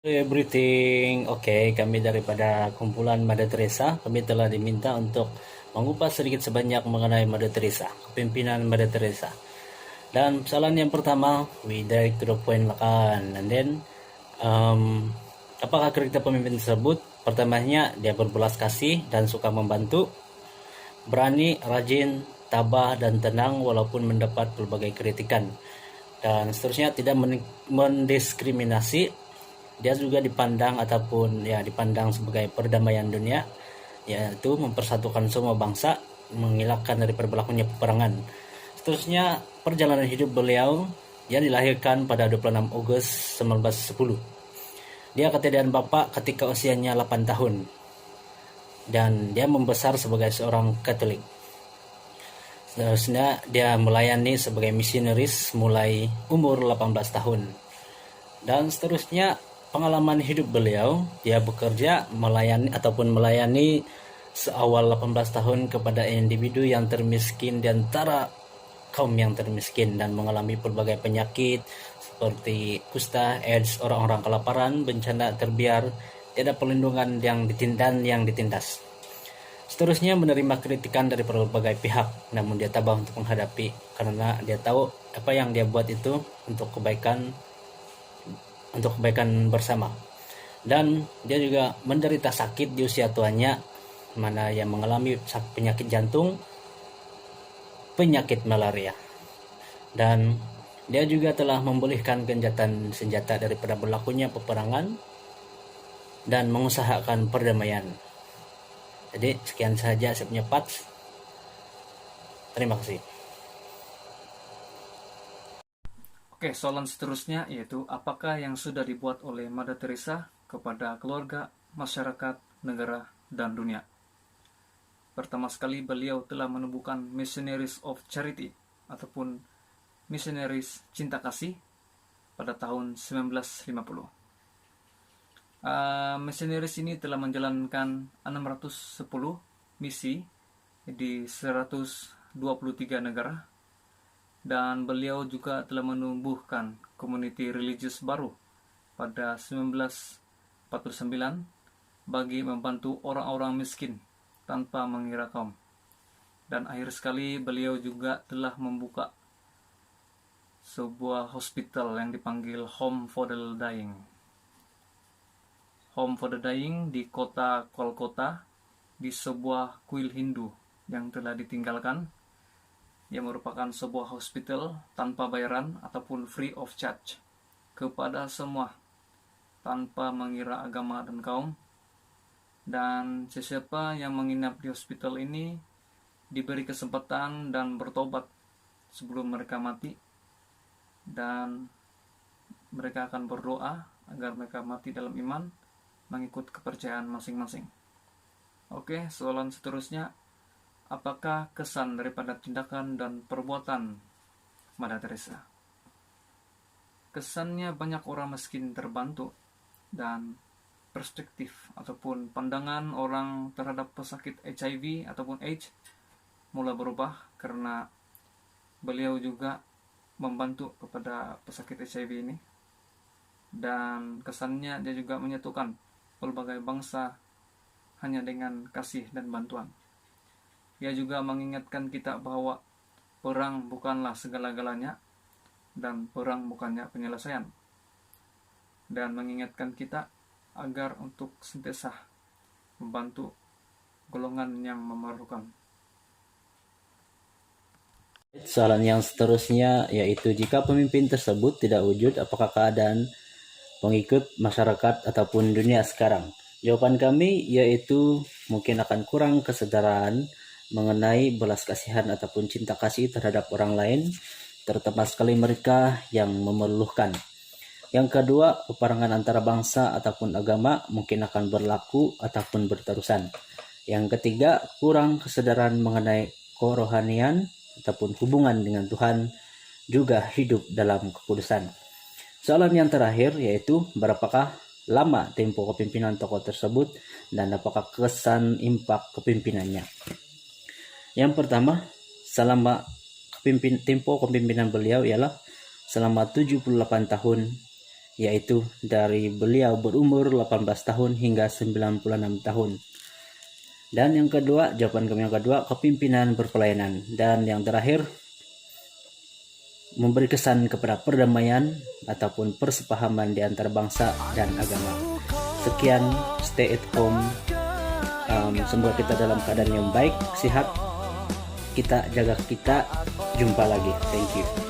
Everything oke, kami daripada kumpulan Mother Teresa, kami telah diminta untuk mengupas sedikit sebanyak mengenai Mother Teresa, kepemimpinan Mother Teresa. Dan soalan yang pertama, we direct to the point makan. And then, apakah karakter pemimpin tersebut? Pertamanya, dia berbelas kasih dan suka membantu, berani, rajin, tabah, dan tenang walaupun mendapat berbagai kritikan. Dan seterusnya, tidak mendiskriminasi. Dia juga dipandang ataupun ya dipandang sebagai perdamaian dunia, yaitu mempersatukan semua bangsa, mengelakkan dari berlakunya peperangan. Seterusnya, perjalanan hidup beliau yang dilahirkan pada 26 Agustus 1910. Dia ketiadaan bapak ketika usianya 8 tahun dan dia membesar sebagai seorang Katolik. Seterusnya, dia melayani sebagai misionaris mulai umur 18 tahun. Dan seterusnya, pengalaman hidup beliau, dia bekerja melayani seawal 18 tahun kepada individu yang termiskin di antara kaum yang termiskin dan mengalami berbagai penyakit seperti kusta, AIDS, orang-orang kelaparan, bencana terbiar, tidak perlindungan yang ditindas. Seterusnya menerima kritikan dari berbagai pihak, namun dia tabah untuk menghadapi karena dia tahu apa yang dia buat itu untuk kebaikan bersama. Dan dia juga menderita sakit di usia tuanya, mana yang mengalami penyakit jantung, penyakit malaria. Dan dia juga telah memulihkan gencatan senjata daripada berlakunya peperangan dan mengusahakan perdamaian. Jadi sekian saja saya punya parts. Terima kasih. Oke, soalan seterusnya yaitu apakah yang sudah dibuat oleh Mother Teresa kepada keluarga, masyarakat, negara, dan dunia? Pertama sekali, beliau telah menubuhkan Missionaries of Charity ataupun Missionaries Cinta Kasih pada tahun 1950. Missionaries ini telah menjalankan 610 misi di 123 negara, dan beliau juga telah menumbuhkan community religious baru pada 1949 bagi membantu orang-orang miskin tanpa mengira kaum. Dan akhir sekali beliau juga telah membuka sebuah hospital yang dipanggil Home for the Dying. Home for the Dying di kota Kolkata, di sebuah kuil Hindu yang telah ditinggalkan, yang merupakan sebuah hospital tanpa bayaran ataupun free of charge kepada semua tanpa mengira agama dan kaum. Dan sesiapa yang menginap di hospital ini diberi kesempatan dan bertobat sebelum mereka mati, dan mereka akan berdoa agar mereka mati dalam iman mengikut kepercayaan masing-masing. Oke, soalan seterusnya, apakah kesan daripada tindakan dan perbuatan Mother Teresa? Kesannya banyak orang miskin terbantu, dan perspektif ataupun pandangan orang terhadap pesakit HIV ataupun AIDS mulai berubah karena beliau juga membantu kepada pesakit HIV ini. Dan kesannya dia juga menyatukan berbagai bangsa hanya dengan kasih dan bantuan. Ia juga mengingatkan kita bahwa perang bukanlah segala-galanya dan perang bukannya penyelesaian, dan mengingatkan kita agar untuk sentiasa membantu golongan yang memerlukan. Soalan yang seterusnya yaitu jika pemimpin tersebut tidak wujud, apakah keadaan pengikut masyarakat ataupun dunia sekarang? Jawaban kami yaitu mungkin akan kurang kesadaran mengenai belas kasihan ataupun cinta kasih terhadap orang lain, terutama sekali mereka yang memerlukan. Yang kedua, peperangan antara bangsa ataupun agama mungkin akan berlaku ataupun berterusan. Yang ketiga, kurang kesadaran mengenai kerohanian ataupun hubungan dengan Tuhan juga hidup dalam kekudusan. Soalan yang terakhir yaitu berapakah lama tempo kepemimpinan tokoh tersebut dan apakah kesan impak kepimpinannya. Yang pertama, selama tempo kepemimpinan beliau ialah selama 78 tahun yaitu dari beliau berumur 18 tahun hingga 96 tahun. Dan yang kedua, jawaban kami yang kedua, kepimpinan berpelayanan. Dan yang terakhir, memberi kesan kepada perdamaian ataupun persepahaman di antara bangsa dan agama. Sekian, stay at home. Semoga kita dalam keadaan yang baik, sehat. Kita jaga kita. Jumpa lagi. Thank you.